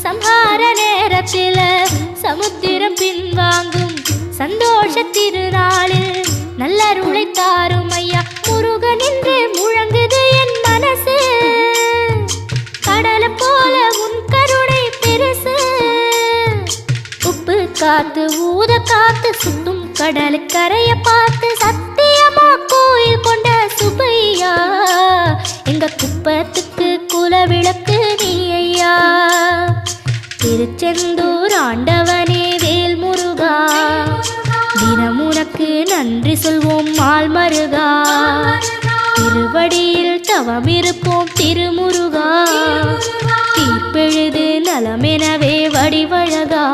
சம்ஹார நேரத்தில சமுத்திரம் பின்வாங்கும் சந்தோஷ திருநாளில் நல்லருளை தாரும் ஐயா முருகன் என்று முழங்குது என் மனசு கடலை போல உன் கருணை பெருசு உப்பு காத்து ஊத காத்து சுத்தும் கடலு கரைய பார்த்து சத்தியமா கோயில் கொண்ட சுபையா எங்க குப்பத்துக்கு குலவிளக்கு நீ ஐயா திருச்செந்தூர் ஆண்டவனே வேல் முருகா தினம் உனக்கு நன்றி சொல்வோம் மால் மருகா திருவடியில் தவம் இருப்போம் திருமுருகா தீர்ப்பெழுது நலமெனவே வடிவழகா